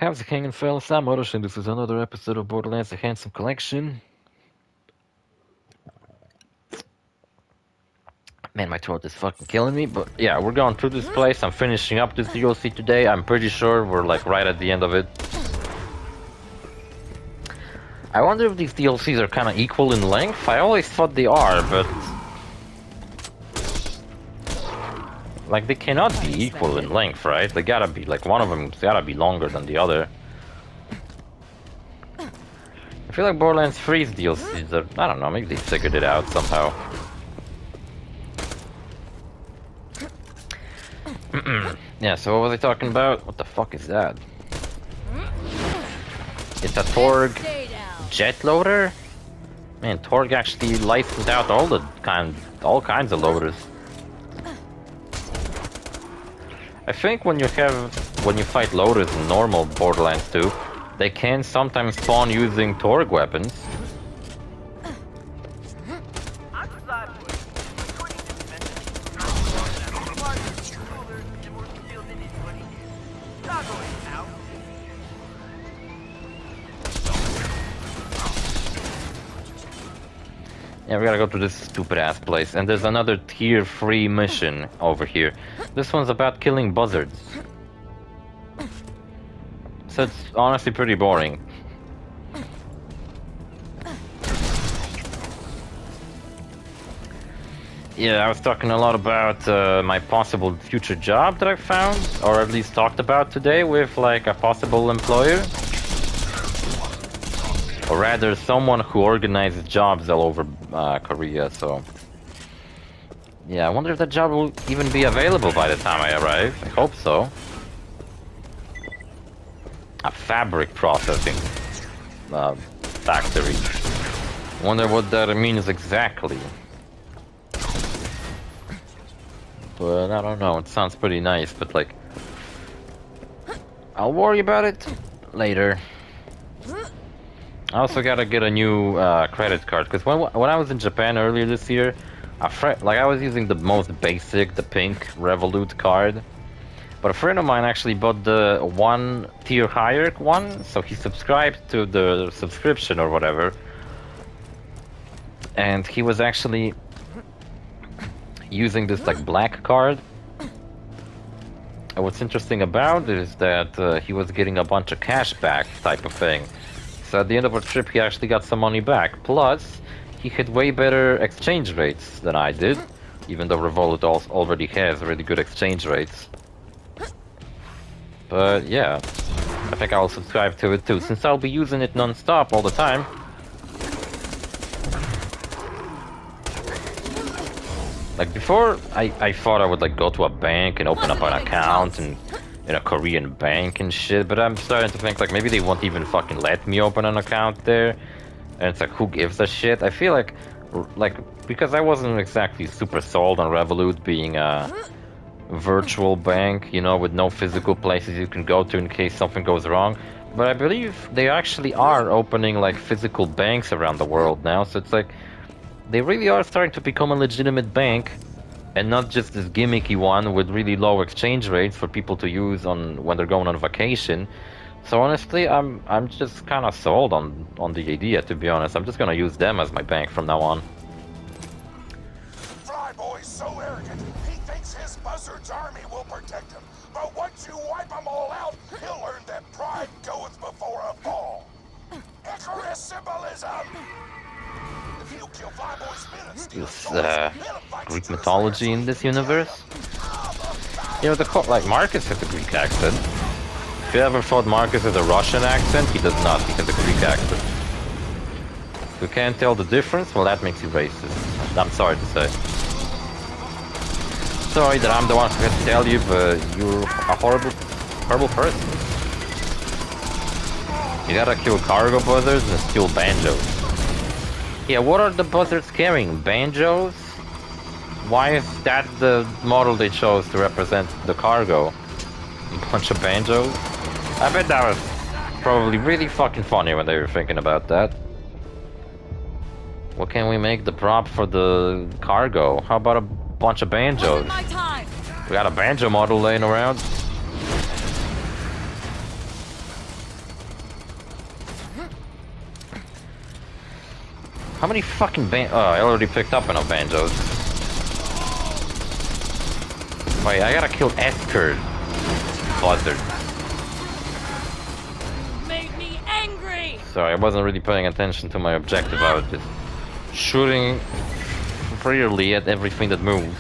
How's it hanging, fellas? I'm OrosZ, and this is another episode of Borderlands The Handsome Collection. Man, my throat is fucking killing me, but yeah, we're going through this place. I'm finishing up this DLC today. I'm pretty sure we're like right at the end of it. I wonder if these DLCs are kind of equal in length. I always thought they are, but... like, they cannot be equal in length, right? They gotta be, like, one of them's gotta be longer than the other. I feel like Borderlands 3's DLCs are... I don't know, maybe they figured it out somehow. Yeah, so what was I talking about? What the fuck is that? It's a Torg jet loader? Man, Torg actually licensed out all kinds of loaders. I think when you fight loaders in normal Borderlands 2, they can sometimes spawn using Torg weapons. Yeah, we gotta go to this stupid ass place, and there's another tier 3 mission over here. This one's about killing buzzards. So it's honestly pretty boring. Yeah, I was talking a lot about my possible future job that I found, or at least talked about today with like a possible employer. Or rather, someone who organizes jobs all over Korea, so... yeah, I wonder if that job will even be available by the time I arrive. I hope so. A fabric processing factory. Wonder what that means exactly. But I don't know, it sounds pretty nice, but like... I'll worry about it later. I also gotta get a new credit card, because when I was in Japan earlier this year, I was using the most basic, the pink Revolut card. But a friend of mine actually bought the one tier higher one, so he subscribed to the subscription or whatever. And he was actually using this like black card. And what's interesting about it is that he was getting a bunch of cash back type of thing. So at the end of our trip, he actually got some money back. Plus, he had way better exchange rates than I did, even though Revolut already has really good exchange rates. But yeah, I think I'll subscribe to it too, since I'll be using it non-stop all the time. Like before, I thought I would like go to a bank and open up an account and in a Korean bank and shit, but I'm starting to think like maybe they won't even fucking let me open an account there. And it's like, who gives a shit? I feel like because I wasn't exactly super sold on Revolut being a virtual bank, you know, with no physical places you can go to in case something goes wrong. But I believe they actually are opening like physical banks around the world now, so it's like they really are starting to become a legitimate bank. And not just this gimmicky one with really low exchange rates for people to use when they're going on vacation. So honestly, I'm just kind of sold on the idea, to be honest. I'm just gonna use them as my bank from now on. Flyboy's so arrogant, he thinks his buzzard's army will protect him. But once you wipe them all out, he'll learn that pride goeth before a fall. Icarus symbolism! This Greek mythology in this universe. You know, like Marcus has a Greek accent. If you ever thought Marcus has a Russian accent, he does not. He has a Greek accent. If you can't tell the difference, well, that makes you racist. I'm sorry to say. Sorry that I'm the one who has to tell you, but you're a horrible person. You gotta kill cargo buzzards and steal banjos. Yeah, what are the buzzards carrying? Banjos? Why is that the model they chose to represent the cargo? A bunch of banjos? I bet that was probably really fucking funny when they were thinking about that. What can we make the prop for the cargo? How about a bunch of banjos? We got a banjo model laying around. How many fucking oh, I already picked up enough banjos. Wait, I gotta kill ASTRO BOT. Made me angry. Sorry, I wasn't really paying attention to my objective. I was just shooting freely at everything that moves.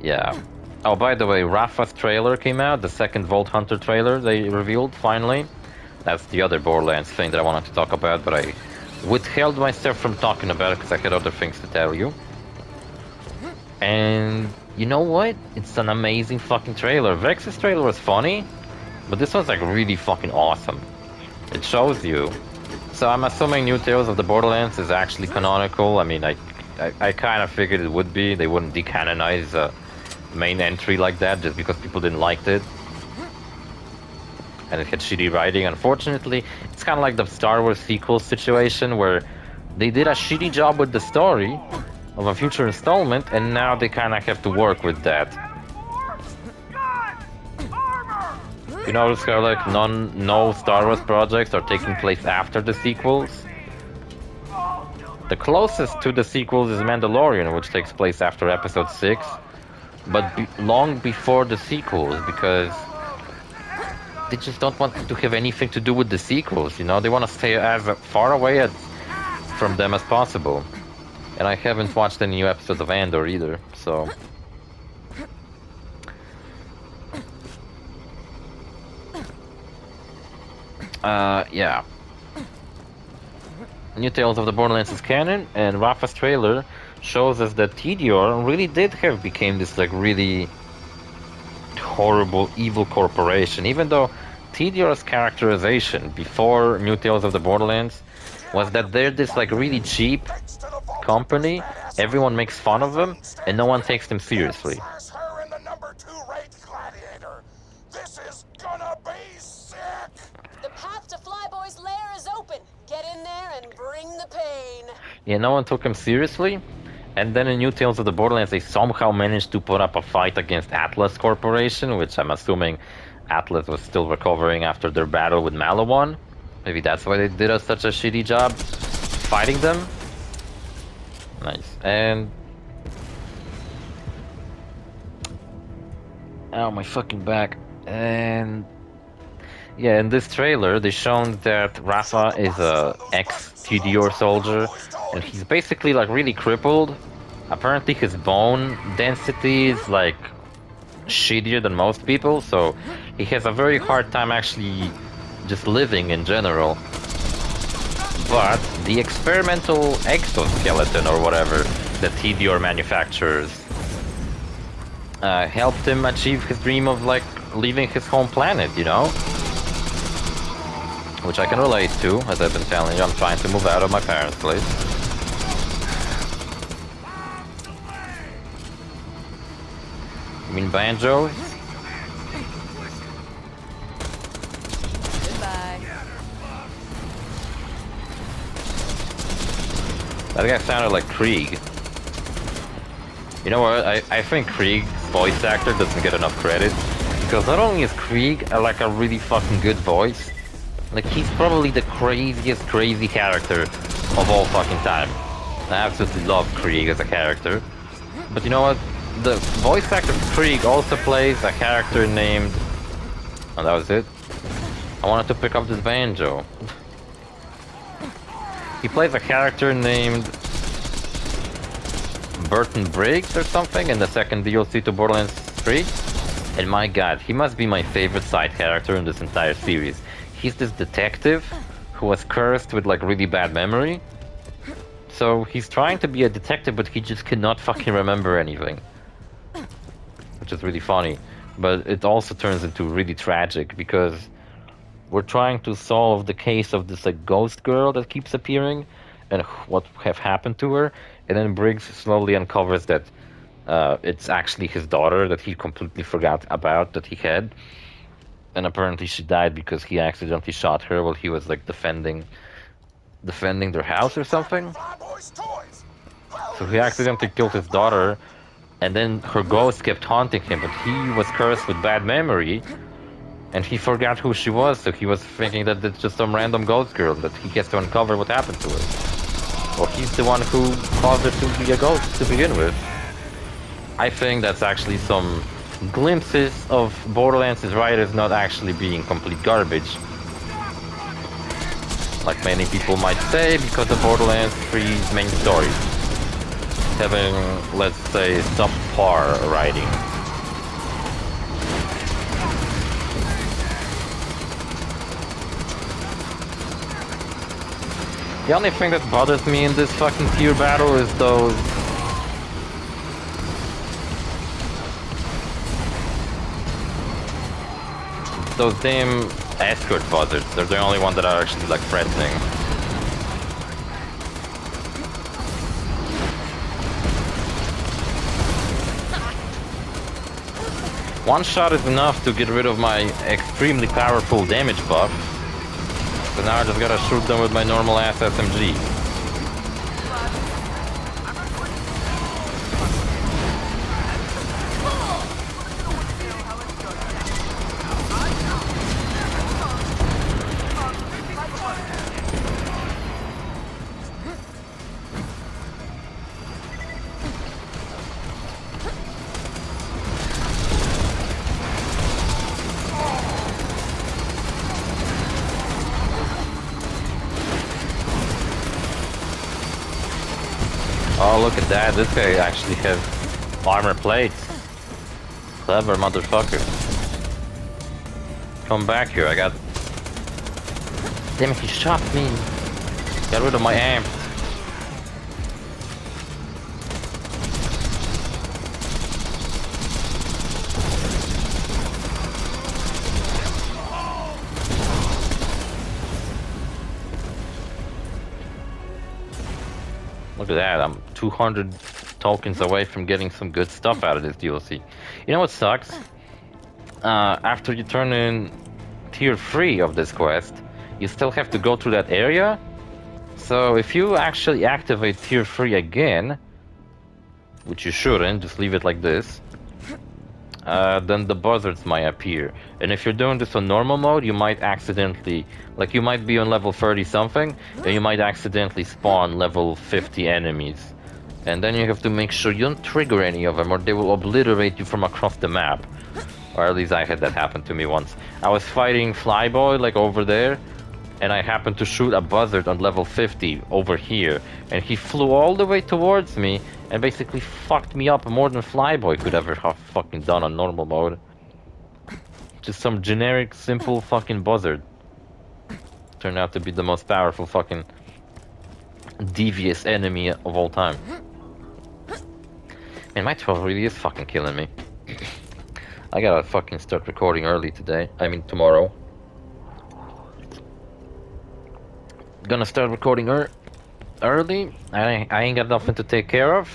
Yeah. Oh, by the way, Rafa's trailer came out, the second Vault Hunter trailer they revealed, finally. That's the other Borderlands thing that I wanted to talk about, but I withheld myself from talking about it because I had other things to tell you. And you know what? It's an amazing fucking trailer. Vex's trailer was funny, but this one's like really fucking awesome. It shows you. So I'm assuming New Tales of the Borderlands is actually canonical. I mean, I kind of figured it would be. They wouldn't decanonize a main entry like that just because people didn't like it. And it had shitty writing. Unfortunately, it's kind of like the Star Wars sequel situation where they did a shitty job with the story of a future installment, and now they kind of have to work with that. You notice how like no Star Wars projects are taking place after the sequels? The closest to the sequels is Mandalorian, which takes place after Episode 6, but long before the sequels, because they just don't want to have anything to do with the sequels, you know? They want to stay as far away from them as possible. And I haven't watched any new episodes of Andor either, so... yeah. New Tales of the Borderlands is canon, and Rafa's trailer shows us that Tedior really became this like really horrible, evil corporation, even though Tedior's characterization before New Tales of the Borderlands was that they're this like really cheap company, everyone makes fun of them, and no one takes them seriously. This is gonna be sick! The path to Flyboy's lair is open. Get in there and bring the pain. Yeah, no one took him seriously, and then in New Tales of the Borderlands they somehow managed to put up a fight against Atlas Corporation, which I'm assuming Atlas was still recovering after their battle with Maliwan. Maybe that's why they did such a shitty job fighting them. Nice. And... ow, my fucking back. And... yeah, in this trailer, they shown that Rafa is a ex-Tedior soldier, and he's basically like really crippled. Apparently his bone density is like shittier than most people, so he has a very hard time actually just living in general. But the experimental exoskeleton or whatever that Tedior manufactures helped him achieve his dream of like leaving his home planet, you know? Which I can relate to, as I've been telling you, I'm trying to move out of my parents' place. You mean banjos? Goodbye. That guy sounded like Krieg. You know what, I think Krieg's voice actor doesn't get enough credit, because not only is Krieg like a really fucking good voice, like he's probably the craziest crazy character of all fucking time. I absolutely love Krieg as a character. But you know what, the voice actor for Krieg also plays a character named... oh, that was it? I wanted to pick up this banjo. He plays a character named Burton Briggs or something in the second DLC to Borderlands 3. And my god, he must be my favorite side character in this entire series. He's this detective who was cursed with like really bad memory. So he's trying to be a detective, but he just cannot fucking remember anything. Which is really funny. But it also turns into really tragic because we're trying to solve the case of this like ghost girl that keeps appearing and what have happened to her. And then Briggs slowly uncovers that it's actually his daughter that he completely forgot about that he had. And apparently she died because he accidentally shot her while he was like defending their house or something. So he accidentally killed his daughter, and then her ghost kept haunting him, but he was cursed with bad memory. And he forgot who she was, so he was thinking that it's just some random ghost girl, that he gets to uncover what happened to her. Well, he's the one who caused her to be a ghost to begin with. I think that's actually some glimpses of Borderlands' writers not actually being complete garbage. Like many people might say, because of Borderlands 3's main story having, let's say, subpar writing. The only thing that bothers me in this fucking tier battle is those damn escort buzzards. They're the only one that are actually like threatening. One shot is enough to get rid of my extremely powerful damage buff. So now I just gotta shoot them with my normal ass SMG. Oh, look at that. This guy actually has armor plates. Clever motherfucker. Come back here. I got... Damn it, he shot me. Got rid of my amp. Look at that, I'm 200 tokens away from getting some good stuff out of this DLC. You know what sucks? After you turn in tier 3 of this quest, you still have to go through that area. So if you actually activate tier 3 again, which you shouldn't, just leave it like this, then the buzzards might appear. And if you're doing this on normal mode, you might accidentally, like you might be on level 30 something, and you might accidentally spawn level 50 enemies. And then you have to make sure you don't trigger any of them, or they will obliterate you from across the map. Or at least I had that happen to me once. I was fighting Flyboy, like over there, and I happened to shoot a buzzard on level 50 over here, and he flew all the way towards me and basically fucked me up more than Flyboy could ever have fucking done on normal mode. Just some generic, simple fucking buzzard. Turned out to be the most powerful fucking devious enemy of all time. Man, my 12 really is fucking killing me. I gotta fucking start recording early today. I mean tomorrow. Gonna start recording early. I ain't got nothing to take care of.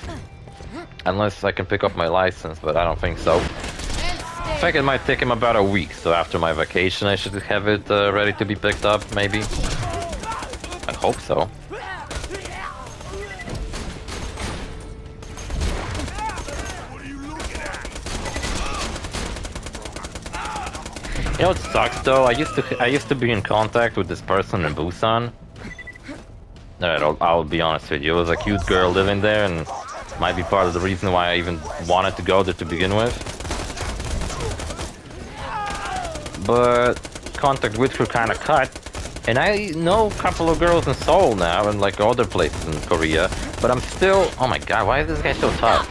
Unless I can pick up my license, but I don't think so. I think it might take him about a week, so after my vacation I should have it ready to be picked up, maybe. I hope so. You know what sucks though? I used to be in contact with this person in Busan. Alright, I'll be honest with you. It was a cute girl living there, and might be part of the reason why I even wanted to go there to begin with. But contact with her kind of cut, and I know a couple of girls in Seoul now, and like other places in Korea. But I'm still. Oh my god, why is this guy so tough?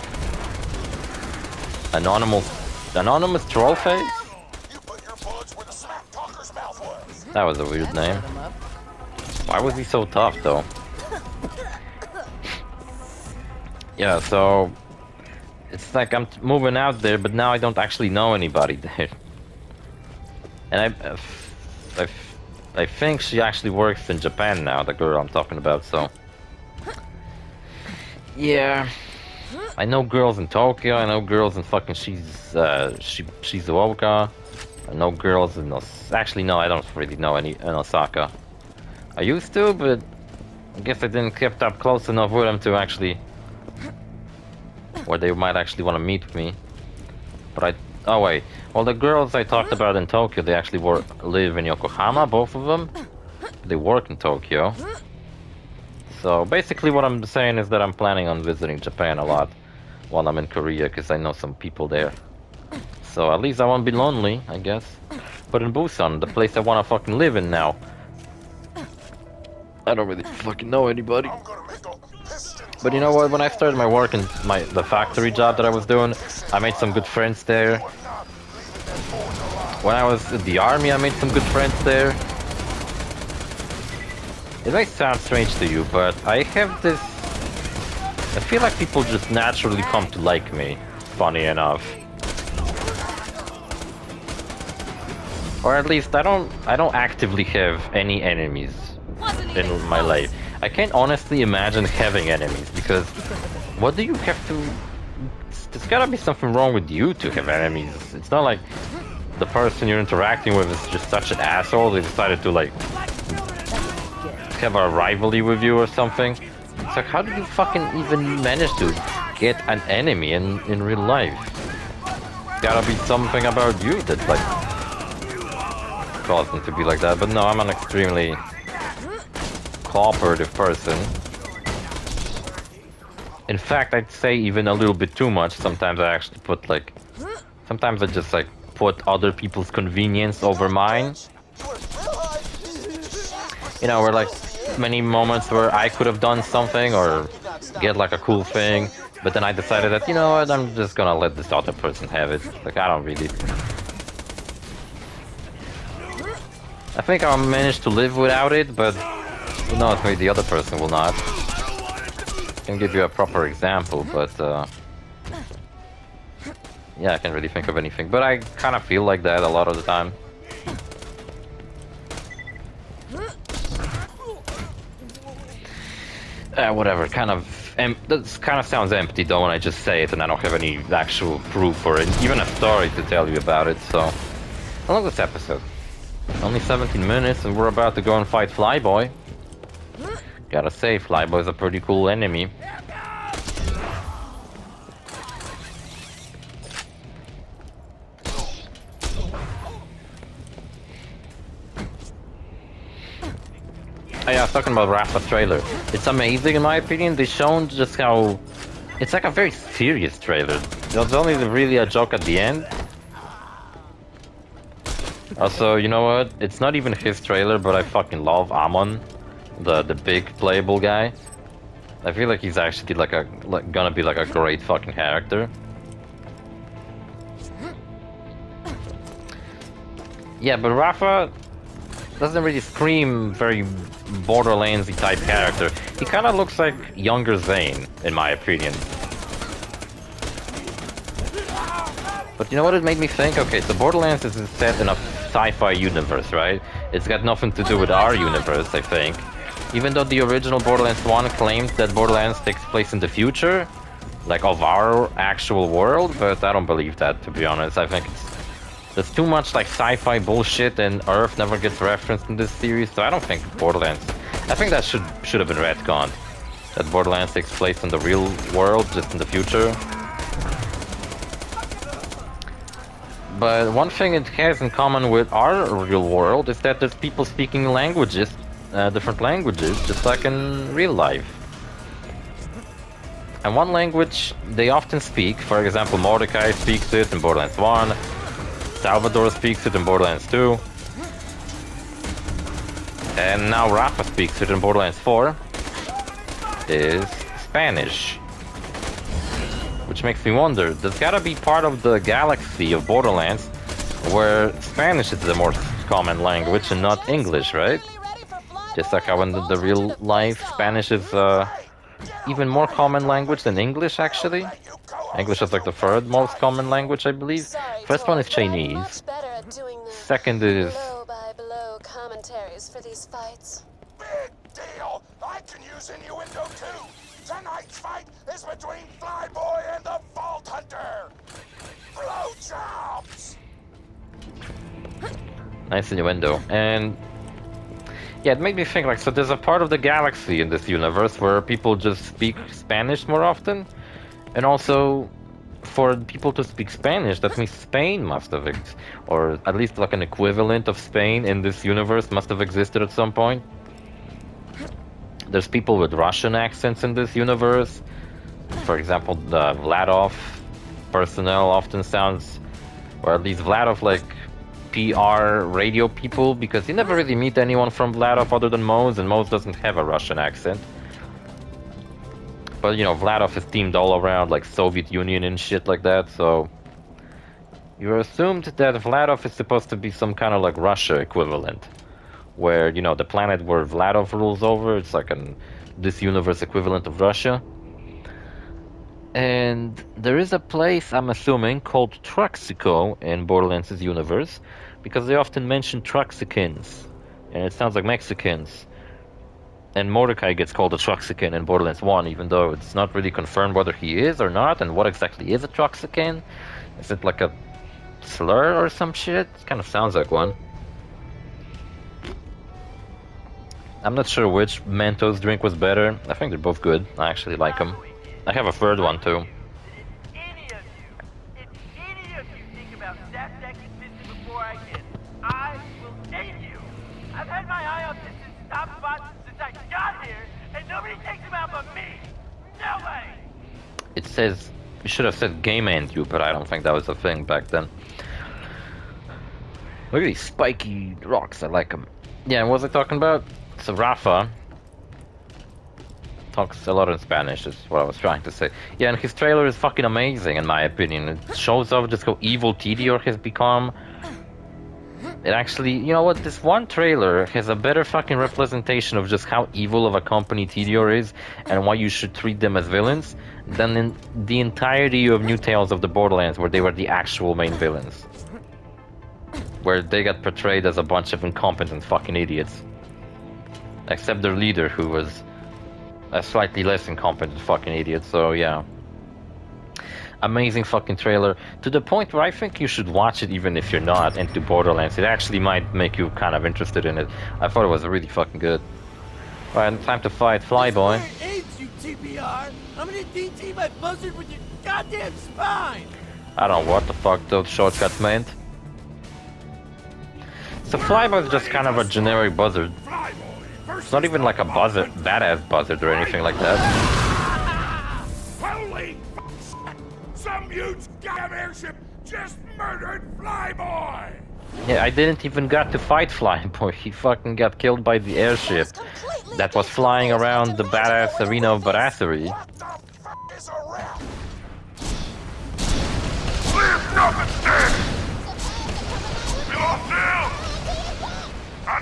Anonymous troll face. That was a weird name. Why was he so tough though? Yeah, so it's like I'm moving out there, but now I don't actually know anybody there. And I think she actually works in Japan now, the girl I'm talking about. So yeah, I know girls in Tokyo. I know girls in fucking Shizuoka. I know girls in actually no, I don't really know any in Osaka. I used to, but I guess I didn't keep up close enough with them to actually, where they might actually want to meet with me. But Oh wait, well the girls I talked about in Tokyo, they actually live in Yokohama, both of them. They work in Tokyo. So basically what I'm saying is that I'm planning on visiting Japan a lot while I'm in Korea, because I know some people there. So at least I won't be lonely, I guess. But in Busan, the place I want to fucking live in now, I don't really fucking know anybody. I'm gonna make a piston. But you know what, when I started my work in the factory job that I was doing, I made some good friends there. When I was in the army, I made some good friends there. It may sound strange to you, but I have this... I feel like people just naturally come to like me, funny enough. Or at least I don't actively have any enemies in my life. I can't honestly imagine having enemies, because what do you have to... There's gotta be something wrong with you to have enemies. It's not like the person you're interacting with is just such an asshole, they decided to like have a rivalry with you or something. It's like, how did you fucking even manage to get an enemy in real life? Gotta be something about you that like caused them to be like that. But no, I'm an extremely cooperative person. In fact, I'd say even a little bit too much. Sometimes I actually put like... Sometimes I just like put other people's convenience over mine. You know, where like many moments where I could have done something or get like a cool thing, but then I decided that, you know what, I'm just gonna let this other person have it. Like, I don't really... I think I'll manage to live without it, but who knows, maybe the other person will not. I can give you a proper example, but yeah, I can't really think of anything. But I kind of feel like that a lot of the time. Whatever, kind of... That kind of sounds empty though when I just say it and I don't have any actual proof or even a story to tell you about it, so... How long is this episode? Only 17 minutes and we're about to go and fight Flyboy. Gotta say, Flyboy's a pretty cool enemy. Oh yeah, I was talking about Rafa's trailer. It's amazing in my opinion. They shown just how... It's like a very serious trailer. There's only really a joke at the end. Also, you know what? It's not even his trailer, but I fucking love Amon. The big playable guy. I feel like he's actually gonna be like a great fucking character. Yeah, but Rafa doesn't really scream very Borderlands-y type character. He kind of looks like younger Zane, in my opinion. But you know what it made me think? Okay, so Borderlands is set in a sci-fi universe, right? It's got nothing to do with our universe, I think. Even though the original Borderlands 1 claimed that Borderlands takes place in the future, like of our actual world, but I don't believe that, to be honest. I think there's too much like sci-fi bullshit and Earth never gets referenced in this series, so I don't think Borderlands... I think that should have been retconned. That Borderlands takes place in the real world, just in the future. But one thing it has in common with our real world is that there's people speaking languages, different languages, just like in real life. And one language they often speak, for example, Mordecai speaks it in Borderlands 1, Salvador speaks it in Borderlands 2, and now Rafa speaks it in Borderlands 4, is Spanish. Which makes me wonder, there's gotta be part of the galaxy of Borderlands where Spanish is the more common language and not English, right? Just like how in the real life, Spanish is even more common language than English, actually. English is like the third most common language, I believe. First one is Chinese. Second is... blow commentaries for these fights. Big deal! I can use innuendo too! Tonight's fight is between Flyboy and the Vault Hunter! Blowjobs! Nice innuendo. And... yeah, it made me think, like, so there's a part of the galaxy in this universe where people just speak Spanish more often. And also, for people to speak Spanish, that means Spain must have, or at least like an equivalent of Spain in this universe must have existed at some point. There's people with Russian accents in this universe. For example, the Vladov personnel often sounds, or at least Vladov like PR radio people, because you never really meet anyone from Vladov other than Moz, and Moz doesn't have a Russian accent. But you know, Vladov is themed all around like Soviet Union and shit like that, so you're assumed that Vladov is supposed to be some kind of like Russia equivalent, where, you know, the planet where Vladov rules over, it's like this universe equivalent of Russia. And there is a place, I'm assuming, called Truxico in Borderlands' universe, because they often mention Truxicans, and it sounds like Mexicans. And Mordecai gets called a Truxican in Borderlands 1, even though it's not really confirmed whether he is or not, and what exactly is a Truxican? Is it like a slur or some shit? It kind of sounds like one. I'm not sure which Mentos drink was better. I think they're both good. I actually like them. I have a third one too. If any of you think about stacking Piston before I can, I will end you. I've had my eye on Piston's top spot since I got here, and nobody takes him out but me. No way! It says, you should have said game end you, but I don't think that was a thing back then. Look at these spiky rocks, I like them. Yeah, what was I talking about? So Rafa talks a lot in Spanish, is what I was trying to say. Yeah, and his trailer is fucking amazing, in my opinion. It shows off just how evil Tedior has become. It actually, you know what, this one trailer has a better fucking representation of just how evil of a company Tedior is, and why you should treat them as villains, than in the entirety of New Tales of the Borderlands, where they were the actual main villains. Where they got portrayed as a bunch of incompetent fucking idiots. Except their leader, who was a slightly less incompetent fucking idiot, so yeah. Amazing fucking trailer, to the point where I think you should watch it even if you're not into Borderlands. It actually might make you kind of interested in it. I thought it was really fucking good. Alright, time to fight Flyboy. Aids you, TPR! I'm gonna DT my buzzard with your goddamn spine! I don't know what the fuck those shortcuts meant. So Flyboy is just kind of a generic buzzard. It's not even like a buzzard, badass buzzard or anything like that. Holy some huge goddamn airship just murdered Flyboy! Yeah, I didn't even got to fight Flyboy. He fucking got killed by the airship that was flying around the badass arena of Barassery. What the fuck is a rat? Lift up instead! We lost down!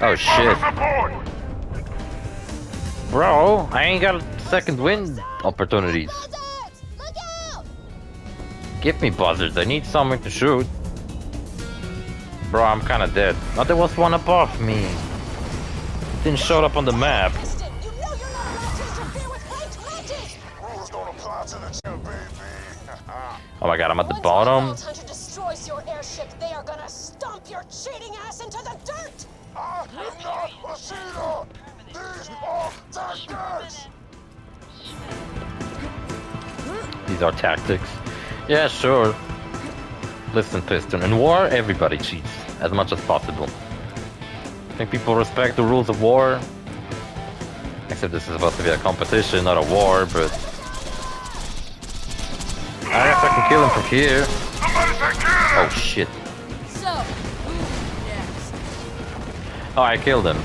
Oh shit. Bro, I ain't got second wind opportunities. Look out! Give me buzzards, I need something to shoot. Bro, I'm kinda dead. Oh, there was one above me. It didn't show up on the map. Piston, you know you're not allowed to interfere with ranked matches! Rules don't apply to the chill, baby. Oh my god, I'm at the Once bottom. Vault Hunter destroys your airship, they are gonna stomp your cheating ass into the dirt! I am not a cheater! These are tactics! These are tactics. Yeah, sure. Listen, Piston, in war, everybody cheats, as much as possible. I think people respect the rules of war. Except this is supposed to be a competition, not a war, but... I guess I can kill him from here. Oh shit. So, who next? Oh, I killed him.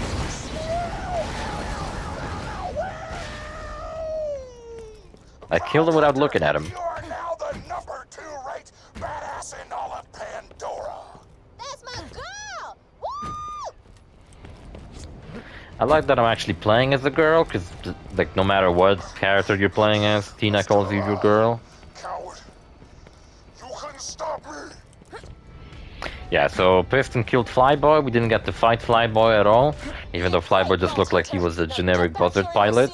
I killed him without looking at him. You are now the number 2 rate badass in all of Pandora. That's my girl! Woo! I like that I'm actually playing as a girl, because, like, no matter what character you're playing as, Tina calls you your girl. Coward. You couldn't stop me. Yeah, so Piston killed Flyboy. We didn't get to fight Flyboy at all, even though Flyboy just looked like he was a generic buzzard pilot.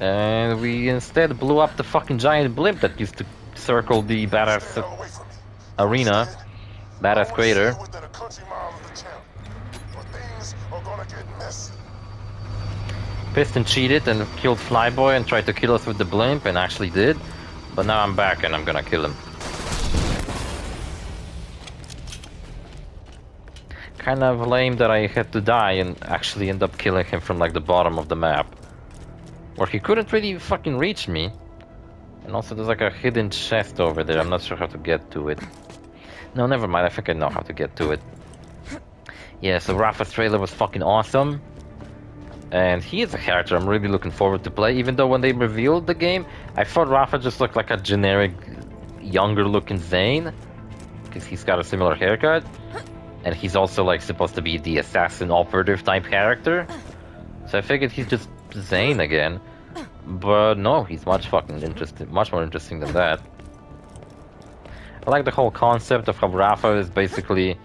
And we instead blew up the fucking giant blimp that used to circle the badass Get away from me. arena, badass crater. Within a country mile of the town. But things are gonna get messy. Piston cheated and killed Flyboy and tried to kill us with the blimp, and actually did. But now I'm back and I'm gonna kill him. Kind of lame that I had to die and actually end up killing him from like the bottom of the map. Where he couldn't really fucking reach me. And also there's like a hidden chest over there, I'm not sure how to get to it. No, never mind, I think I know how to get to it. Yeah, so Rafa's trailer was fucking awesome. And he is a character I'm really looking forward to play, even though when they revealed the game, I thought Rafa just looked like a generic, younger looking Zane. Because he's got a similar haircut. And he's also like supposed to be the assassin operative type character. So I figured he's just Zane again. But no, he's much fucking interesting, much more interesting than that. I like the whole concept of how Rafa is basically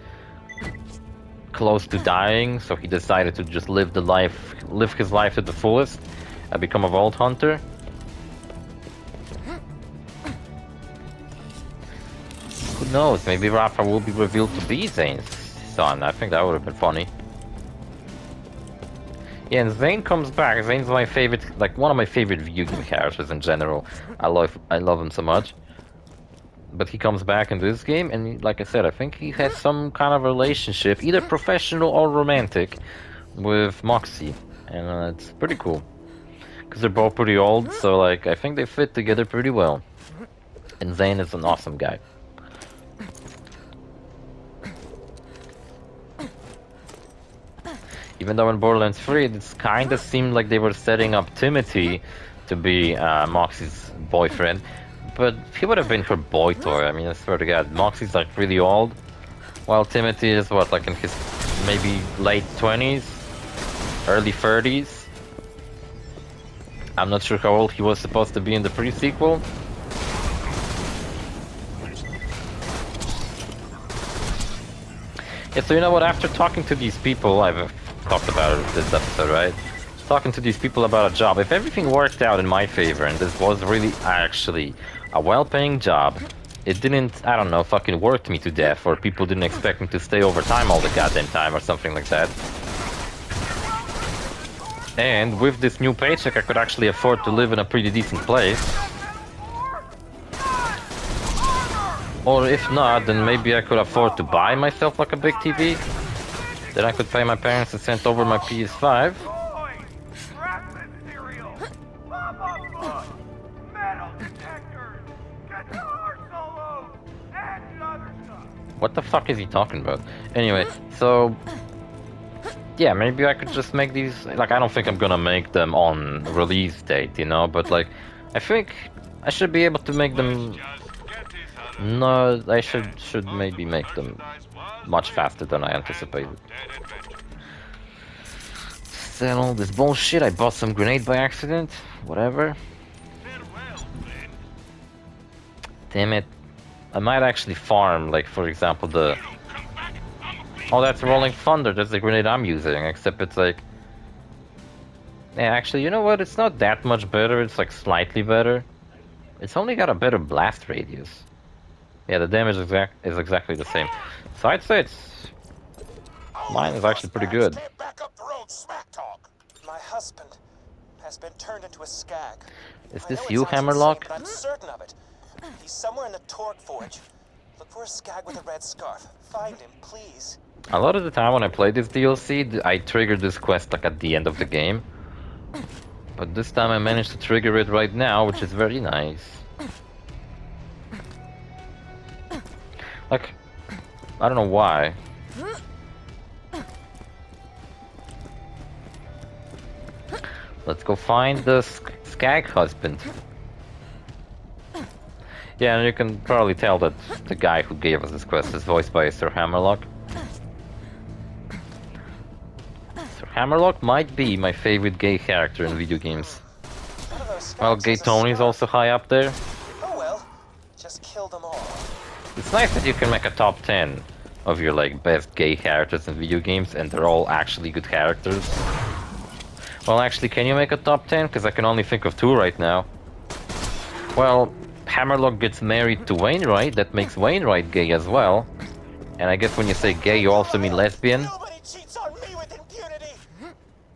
close to dying, so he decided to just live his life to the fullest and become a vault hunter. Who knows, maybe Rafa will be revealed to be Zane's son. I think that would have been funny. Yeah, and Zane comes back. Zane's my favorite, like one of my favorite video game characters in general. I love him so much. But he comes back in this game, and like I said, I think he has some kind of relationship, either professional or romantic, with Moxie, and it's pretty cool. Because they're both pretty old, so like I think they fit together pretty well. And Zane is an awesome guy. Even though in Borderlands 3, it kind of seemed like they were setting up Timothy to be Moxie's boyfriend. But he would have been her boy toy, I mean, I swear to God. Moxie's like really old, while Timothy is what, like in his maybe late 20s, early 30s. I'm not sure how old he was supposed to be in the pre-sequel. Yeah, so you know what, after talking to these people, I've talked about it this episode, right? Talking to these people about a job, if everything worked out in my favor, and this was really actually a well-paying job, it didn't, I don't know, fucking work me to death, or people didn't expect me to stay overtime all the goddamn time, or something like that. And with this new paycheck, I could actually afford to live in a pretty decent place. Or if not, then maybe I could afford to buy myself like a big TV. Then I could pay my parents and send over my PS5. What the fuck is he talking about? Anyway, so yeah, maybe I could just make these, like, I don't think I'm gonna make them on release date, you know, but like, I think I should be able to make them. No, I should maybe make them much faster than I anticipated. Settle this bullshit. I bought some grenade by accident. Whatever. Damn it. I might actually farm, like, for example, the... Oh, that's Rolling Thunder. That's the grenade I'm using, except it's like... Yeah, actually, you know what? It's not that much better. It's like slightly better. It's only got a better blast radius. Yeah, the damage is exactly the same. So I'd say it's... Mine is actually pretty good. My husband has been turned into a skag. Is this you, Hammerlock? I'm certain of it. He's somewhere in the Torque Forge. Look for a skag with a red scarf. Find him, please. A lot of the time when I play this DLC, I trigger this quest like at the end of the game. But this time I managed to trigger it right now, which is very nice. Like, I don't know why. Let's go find the skag husband. Yeah, and you can probably tell that the guy who gave us this quest is voiced by Sir Hammerlock. Sir Hammerlock might be my favorite gay character in video games. Well, Gay Tony's also high up there. Oh well, just kill them all. It's nice that you can make a top 10 of your like best gay characters in video games, and they're all actually good characters. Well, actually, can you make a top 10? Because I can only think of 2 right now. Well, Hammerlock gets married to Wainwright. That makes Wainwright gay as well. And I guess when you say gay, you also mean lesbian. Nobody cheats on me with impunity.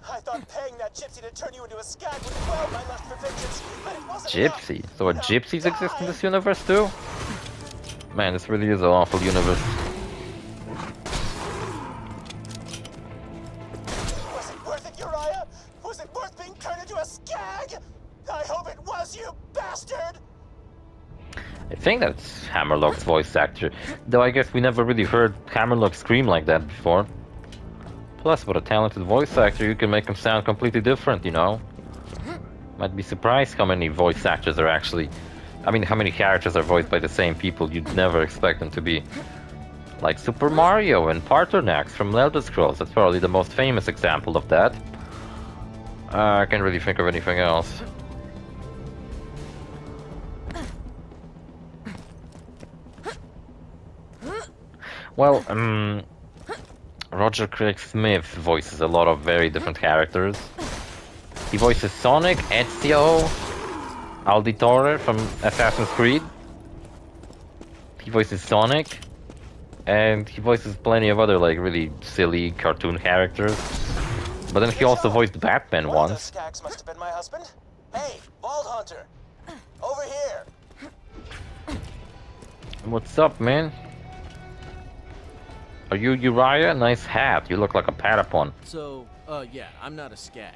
I thought paying that gypsy to to turn you into a skag with quell my lust for vengeance, but it wasn't Gypsy. enough. So what, Now gypsies exist in die. this universe too? Man, this really is an awful universe. Was it worth it, Uriah? Was it worth being turned into a skag? I hope it was, you bastard! I think that's Hammerlock's voice actor, though I guess we never really heard Hammerlock scream like that before. Plus, with a talented voice actor, you can make him sound completely different, you know? Might be surprised how many voice actors are actually... I mean, how many characters are voiced by the same people you'd never expect them to be. Like Super Mario and Partonax from Elder Scrolls, that's probably the most famous example of that. I can't really think of anything else. Well, Roger Craig Smith voices a lot of very different characters. He voices Sonic, Ezio, Auditore from Assassin's Creed. He voices Sonic, and he voices plenty of other like really silly cartoon characters. But then he also voiced Batman One of those once. skags must have been my husband. Hey, Vault Hunter! Over here! What's up, man? Are you Uriah? Nice hat. You look like a Patapon. So, yeah, I'm not a skag.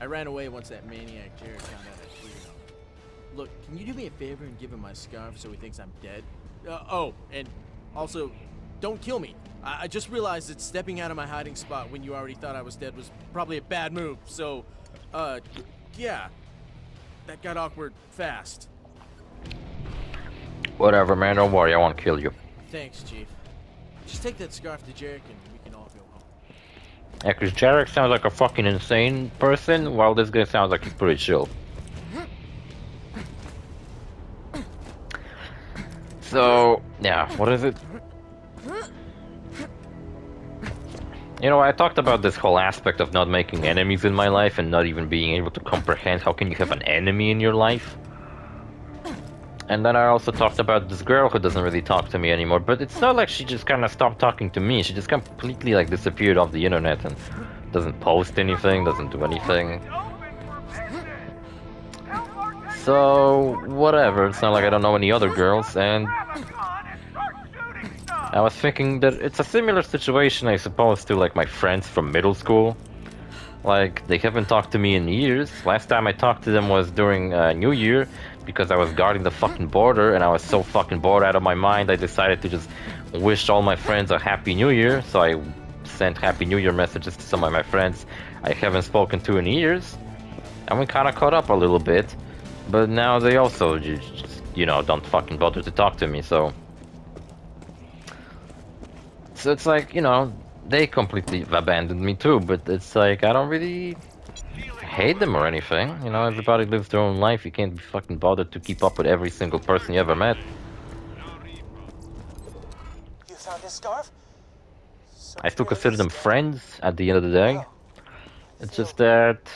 I ran away once that maniac Jared found out I cheated on him. Look, can you do me a favor and give him my scarf so he thinks I'm dead? Oh, and also, don't kill me. I just realized that stepping out of my hiding spot when you already thought I was dead was probably a bad move, so, yeah. That got awkward fast. Whatever, man. Don't worry. I won't kill you. Thanks, Chief. Just take that scarf to Jarek and we can all go home. Yeah, because Jarek sounds like a fucking insane person, while this guy sounds like he's pretty chill. So, yeah, what is it? You know, I talked about this whole aspect of not making enemies in my life and not even being able to comprehend how can you have an enemy in your life. And then I also talked about this girl who doesn't really talk to me anymore, but it's not like she just kind of stopped talking to me. She just completely like disappeared off the internet and doesn't post anything, doesn't do anything. So, whatever, it's not like I don't know any other girls, and I was thinking that it's a similar situation, I suppose, to like my friends from middle school. Like, they haven't talked to me in years. Last time I talked to them was during New Year, because I was guarding the fucking border, and I was so fucking bored out of my mind, I decided to just wish all my friends a Happy New Year, so I sent Happy New Year messages to some of my friends I haven't spoken to in years, and we kinda caught up a little bit, but now they also just, you know, don't fucking bother to talk to me, so... So it's like, you know, they completely abandoned me too, but it's like, I don't really hate them or anything. You know, everybody lives their own life. You can't be fucking bothered to keep up with every single person you ever met. You found his scarf? So I still you're consider them skag. friends at the end of the day. Oh, It's just that,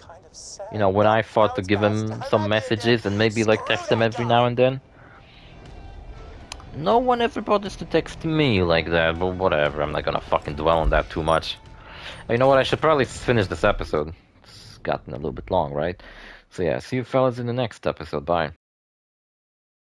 kind of sad. you know, when I thought Now to it's give past. them I'm some happy messages again. and maybe like Screw text them that every guy. now and then, no one ever bothers to text me like that, but whatever, I'm not gonna fucking dwell on that too much. You know what, I should probably finish this episode. It's gotten a little bit long, right? So yeah, see you fellas in the next episode, bye.